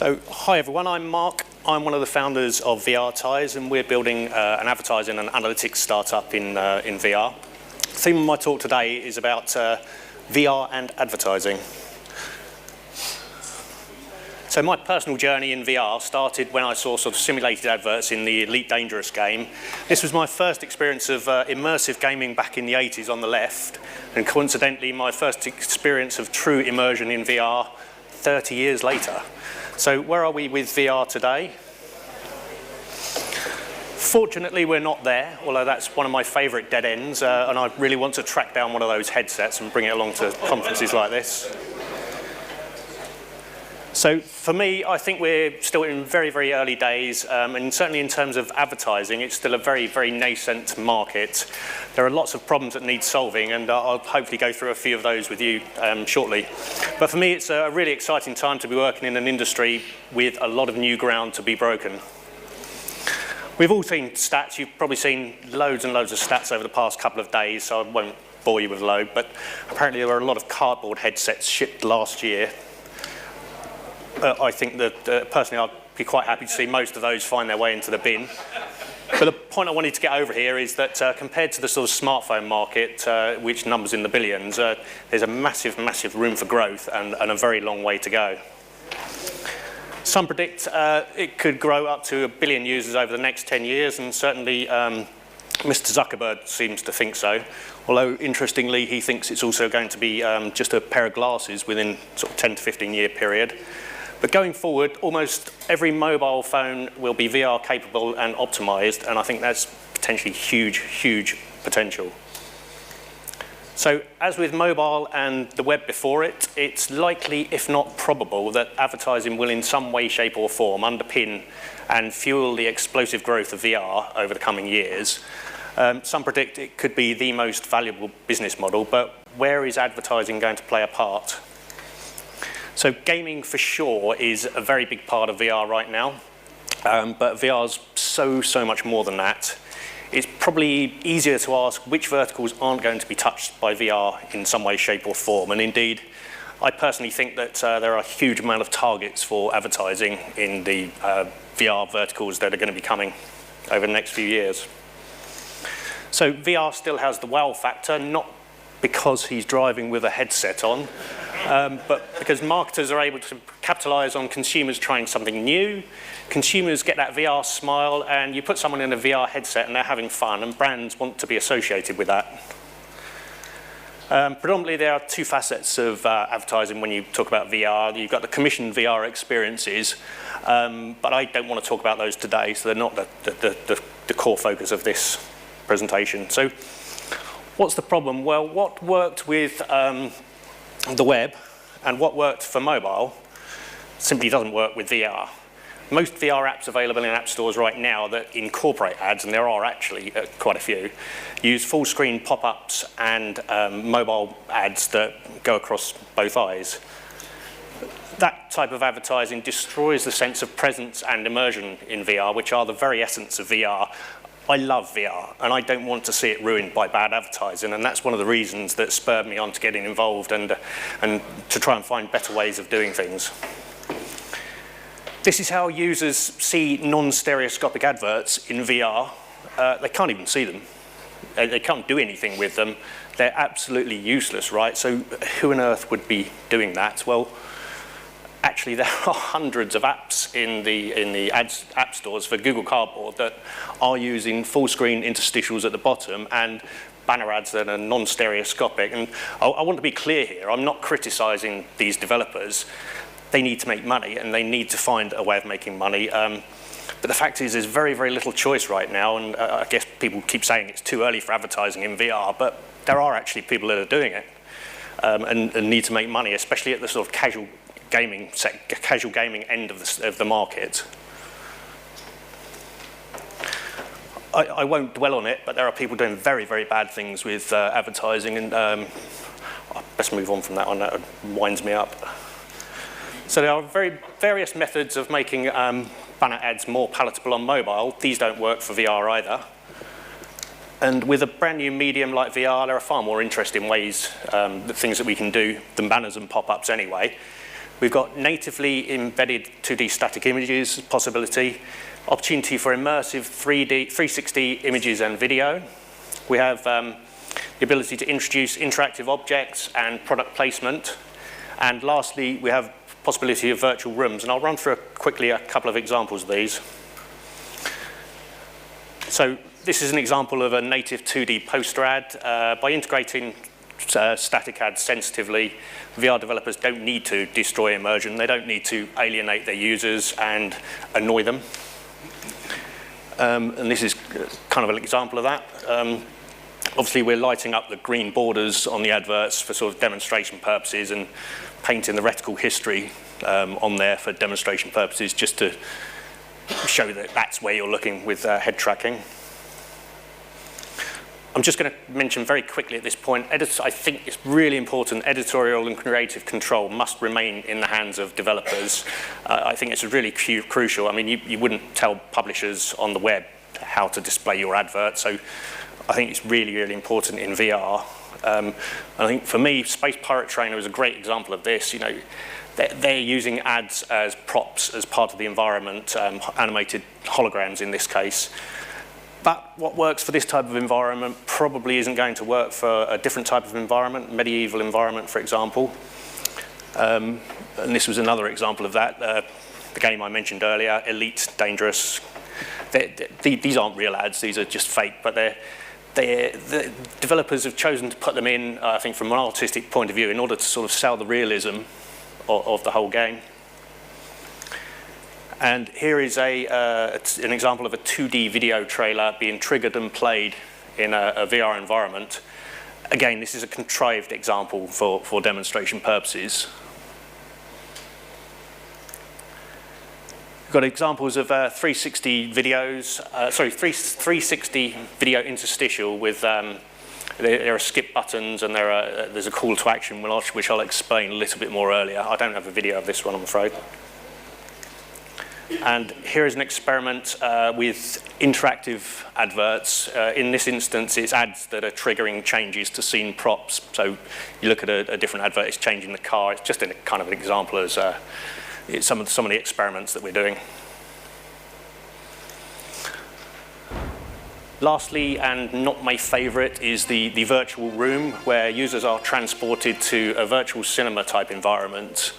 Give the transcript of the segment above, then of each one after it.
So, hi everyone, I'm Mark. I'm one of the founders of VRtize, and we're building an advertising and analytics startup in VR. The theme of my talk today is about VR and advertising. So my personal journey in VR started when I saw sort of simulated adverts in the Elite Dangerous game. This was my first experience of immersive gaming back in the 80s on the left, and coincidentally my first experience of true immersion in VR 30 years later. So where are we with VR today? Fortunately, we're not there, although that's one of my favourite dead ends, and I really want to track down one of those headsets and bring it along to conferences like this. So for me, I think we're still in very, very early days, and certainly in terms of advertising, it's still a very, very nascent market. There are lots of problems that need solving, and I'll hopefully go through a few of those with you shortly. But for me, it's a really exciting time to be working in an industry with a lot of new ground to be broken. We've all seen stats. You've probably seen loads and loads of stats over the past couple of days, so I won't bore you with a load, but apparently there were a lot of cardboard headsets shipped last year. I think that personally I'd be quite happy to see most of those find their way into the bin. But the point I wanted to get over here is that compared to the sort of smartphone market, which numbers in the billions, there's a massive, massive room for growth and a very long way to go. Some predict it could grow up to 1 billion users over the next 10 years, and certainly Mr. Zuckerberg seems to think so. Although, interestingly, he thinks it's also going to be just a pair of glasses within sort of 10 to 15 year period. But going forward, almost every mobile phone will be VR capable and optimized, and I think that's potentially huge, huge potential. So as with mobile and the web before it, it's likely, if not probable, that advertising will in some way, shape or form underpin and fuel the explosive growth of VR over the coming years. Some predict it could be the most valuable business model, but where is advertising going to play a part? So gaming for sure is a very big part of VR right now, but VR's so much more than that. It's probably easier to ask which verticals aren't going to be touched by VR in some way, shape or form. And indeed, I personally think that there are a huge amount of targets for advertising in the VR verticals that are going to be coming over the next few years. So VR still has the wow factor, not because he's driving with a headset on, but because marketers are able to capitalize on consumers trying something new. Consumers get that VR smile, and you put someone in a VR headset and they're having fun, and brands want to be associated with that. Predominantly, there are two facets of advertising when you talk about VR. You've got the commissioned VR experiences, but I don't want to talk about those today, so they're not the core focus of this presentation. So what's the problem? Well, what worked with the web and what worked for mobile simply doesn't work with VR. Most VR apps available in app stores right now that incorporate ads, and there are actually quite a few, use full screen pop-ups and mobile ads that go across both eyes. That type of advertising destroys the sense of presence and immersion in VR, which are the very essence of VR. I love VR, and I don't want to see it ruined by bad advertising, and that's one of the reasons that spurred me on to getting involved and to try and find better ways of doing things. This is how users see non-stereoscopic adverts in VR. They can't even see them. They can't do anything with them. They're absolutely useless, right? So who on earth would be doing that? Well, actually, there are hundreds of apps in the app stores for Google Cardboard that are using full-screen interstitials at the bottom and banner ads that are non-stereoscopic. And I want to be clear here. I'm not criticizing these developers. They need to make money, and they need to find a way of making money. But the fact is, there's very, very little choice right now, and I guess people keep saying it's too early for advertising in VR, but there are actually people that are doing it and need to make money, especially at the sort of casual gaming end of the market. I won't dwell on it, but there are people doing very, very bad things with advertising, and I'll best move on from that one. That winds me up. So there are various methods of making banner ads more palatable on mobile. These don't work for VR either. And with a brand new medium like VR, there are far more interesting ways, things that we can do than banners and pop-ups anyway. We've got natively embedded 2D static images possibility, opportunity for immersive 360 images and video. We have the ability to introduce interactive objects and product placement. And lastly, we have possibility of virtual rooms. And I'll run through quickly a couple of examples of these. So this is an example of a native 2D poster ad. By integrating static ads sensitively, VR developers don't need to destroy immersion. They don't need to alienate their users and annoy them. And this is kind of an example of that. Obviously, we're lighting up the green borders on the adverts for sort of demonstration purposes and painting the reticle history on there for demonstration purposes, just to show that that's where you're looking with head tracking. I'm just going to mention very quickly at this point, I think it's really important, editorial and creative control must remain in the hands of developers. I think it's really crucial. I mean, you wouldn't tell publishers on the web how to display your advert, so I think it's really, really important in VR. I think for me, Space Pirate Trainer is a great example of this. You know, they're using ads as props as part of the environment, animated holograms in this case. But what works for this type of environment probably isn't going to work for a different type of environment, medieval environment, for example. And this was another example of that. The game I mentioned earlier, Elite Dangerous. These aren't real ads, these are just fake, but the developers have chosen to put them in, I think, from an artistic point of view in order to sort of sell the realism of the whole game. And here is an example of a 2D video trailer being triggered and played in a VR environment. Again, this is a contrived example for demonstration purposes. We've got examples of 360 videos, 360 video interstitial with there are skip buttons and there's a call to action which I'll explain a little bit more earlier. I don't have a video of this one, I'm afraid. And here is an experiment with interactive adverts. In this instance, it's ads that are triggering changes to scene props. So you look at a different advert, it's changing the car. It's just kind of an example as some of the experiments that we're doing. Lastly, and not my favorite, is the virtual room, where users are transported to a virtual cinema type environment.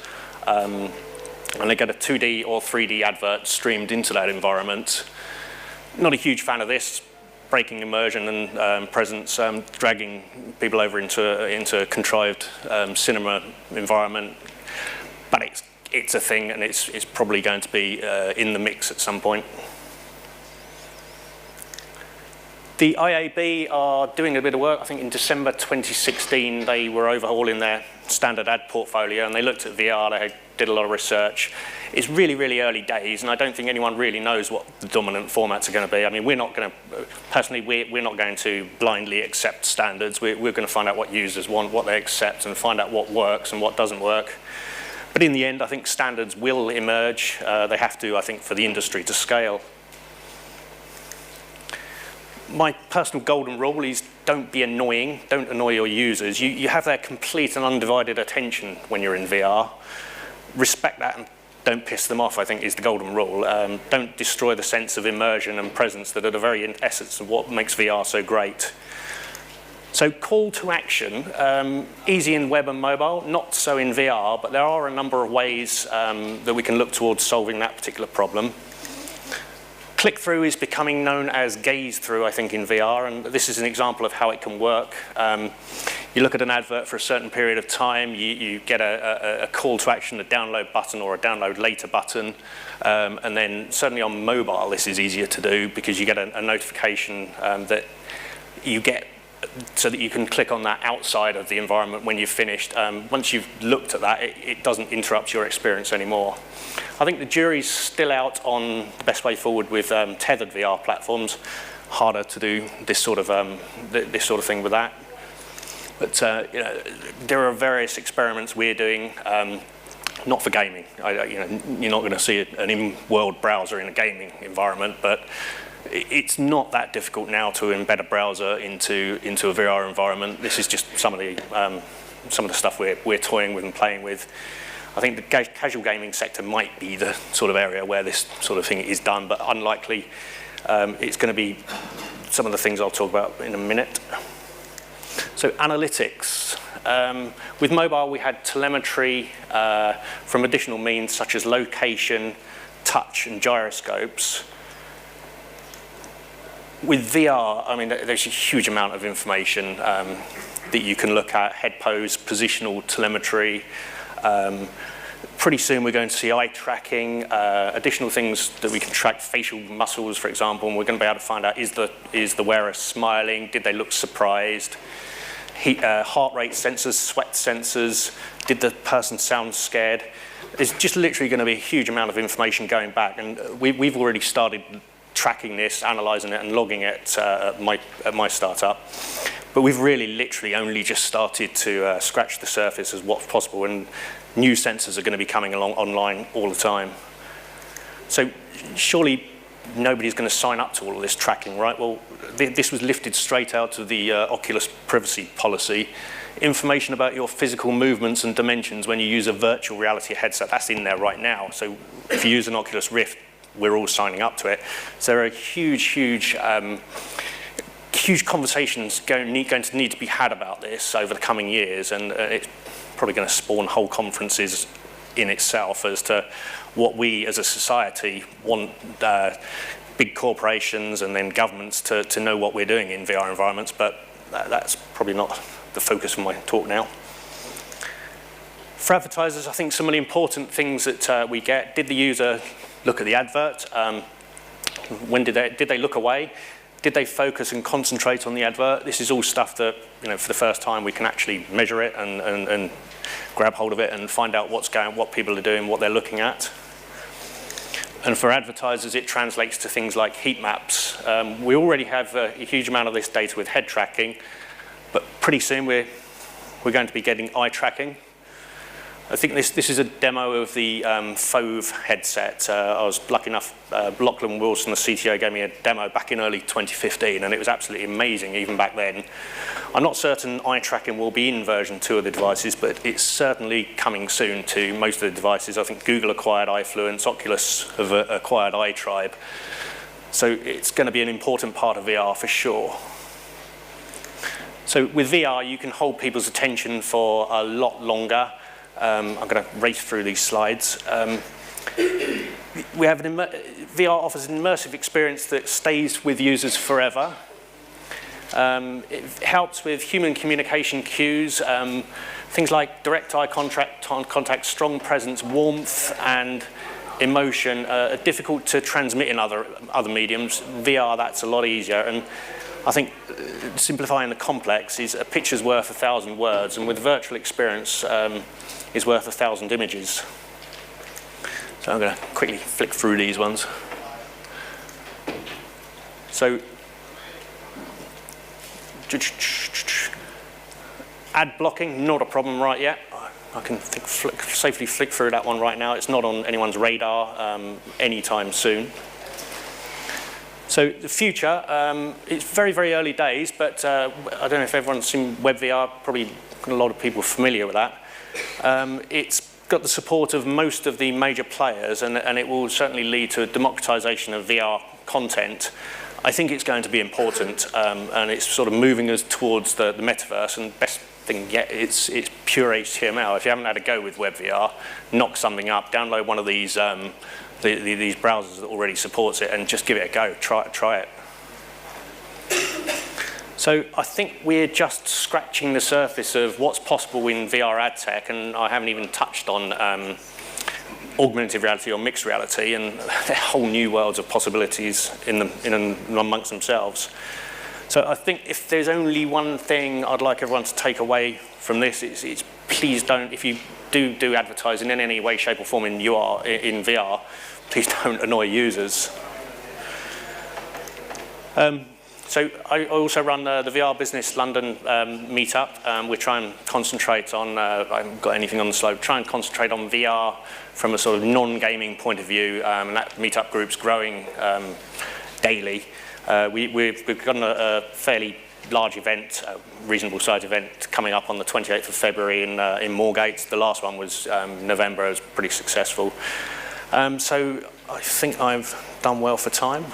And they get a 2D or 3D advert streamed into that environment. Not a huge fan of this, breaking immersion and presence, dragging people over into a contrived cinema environment. But it's a thing, and it's probably going to be in the mix at some point. The IAB are doing a bit of work. I think in December 2016, they were overhauling their standard ad portfolio, and they looked at VR, they did a lot of research. It's really, really early days, and I don't think anyone really knows what the dominant formats are going to be. I mean, we're not going to, personally, we're not going to blindly accept standards. We're going to find out what users want, what they accept, and find out what works and what doesn't work. But in the end, I think standards will emerge. They have to, I think, for the industry to scale. My personal golden rule is don't be annoying, don't annoy your users. You have their complete and undivided attention when you're in VR. Respect that and don't piss them off, I think, is the golden rule. Don't destroy the sense of immersion and presence that are the very essence of what makes VR so great. So call to action, easy in web and mobile, not so in VR, but there are a number of ways that we can look towards solving that particular problem. Click-through is becoming known as gaze-through, I think, in VR, and this is an example of how it can work. You look at an advert for a certain period of time, you get a call to action, a download button or a download later button, and then certainly on mobile this is easier to do because you get a notification that you get so that you can click on that outside of the environment when you've finished. Once you've looked at that, it doesn't interrupt your experience anymore. I think the jury's still out on the best way forward with tethered VR platforms. Harder to do this sort of thing with that. But you know, there are various experiments we're doing, not for gaming. You're not going to see an in-world browser in a gaming environment, but it's not that difficult now to embed a browser into a VR environment. This is just some of the stuff we're toying with and playing with. I think the casual gaming sector might be the sort of area where this sort of thing is done, but unlikely. It's going to be some of the things I'll talk about in a minute. So analytics. With mobile, we had telemetry from additional means such as location, touch, and gyroscopes. With VR, I mean, there's a huge amount of information that you can look at: head pose, positional telemetry. Pretty soon we're going to see eye tracking, additional things that we can track, facial muscles, for example, and we're going to be able to find out, is the wearer smiling? Did they look surprised? Heart rate sensors, sweat sensors, did the person sound scared? There's just literally going to be a huge amount of information going back, and we've already started tracking this, analysing it and logging it at my startup. But we've really literally only just started to scratch the surface as what's possible, and new sensors are going to be coming along online all the time. So surely nobody's going to sign up to all of this tracking, right? Well, this was lifted straight out of the Oculus privacy policy. Information about your physical movements and dimensions when you use a virtual reality headset, that's in there right now. So if you use an Oculus Rift, we're all signing up to it. So there are huge conversations going to need to be had about this over the coming years, and it's probably going to spawn whole conferences in itself as to what we as a society want big corporations and then governments to know what we're doing in VR environments, but that's probably not the focus of my talk now. For advertisers, I think some of the important things that we get: did the user look at the advert? When did they look away? Did they focus and concentrate on the advert? This is all stuff that, you know, for the first time we can actually measure it and grab hold of it and find out what people are doing, what they're looking at. And for advertisers, it translates to things like heat maps. We already have a huge amount of this data with head tracking, but pretty soon we're going to be getting eye tracking. I think this is a demo of the Fove headset. I was lucky enough, Lachlan Wilson, the CTO, gave me a demo back in early 2015, and it was absolutely amazing even back then. I'm not certain eye tracking will be in version 2 of the devices, but it's certainly coming soon to most of the devices. I think Google acquired iFluence, Oculus have acquired iTribe. So it's going to be an important part of VR for sure. So with VR, you can hold people's attention for a lot longer. I'm going to race through these slides. We have VR offers an immersive experience that stays with users forever. It helps with human communication cues, things like direct eye contact, strong presence, warmth, and emotion are difficult to transmit in other mediums. VR, that's a lot easier. And I think simplifying the complex is a picture's worth 1,000 words, and with virtual experience, is worth 1,000 images. So I'm going to quickly flick through these ones. So ad blocking, not a problem right yet. I can safely flick through that one right now. It's not on anyone's radar anytime soon. So the future, it's very, very early days, but I don't know if everyone's seen WebVR, probably a lot of people are familiar with that. It's got the support of most of the major players, and it will certainly lead to a democratization of VR content. I think it's going to be important, and it's sort of moving us towards the metaverse, and best thing yet, it's pure HTML. If you haven't had a go with WebVR, knock something up, download one of these browsers that already supports it, and just give it a go, try it. So I think we're just scratching the surface of what's possible in VR ad tech, and I haven't even touched on augmented reality or mixed reality, and they're whole new worlds of possibilities amongst themselves. So I think if there's only one thing I'd like everyone to take away from this, it's please don't, if you do advertising in any way, shape or form in VR, please don't annoy users. So I also run the VR Business London meetup. We're trying to concentrate on, I haven't got anything on the slide, try and concentrate on VR from a sort of non-gaming point of view, and that meetup group's growing daily. We've gotten a fairly large event, reasonable size event, coming up on the 28th of February in Moorgate. The last one was November. It was pretty successful. So I think I've done well for time.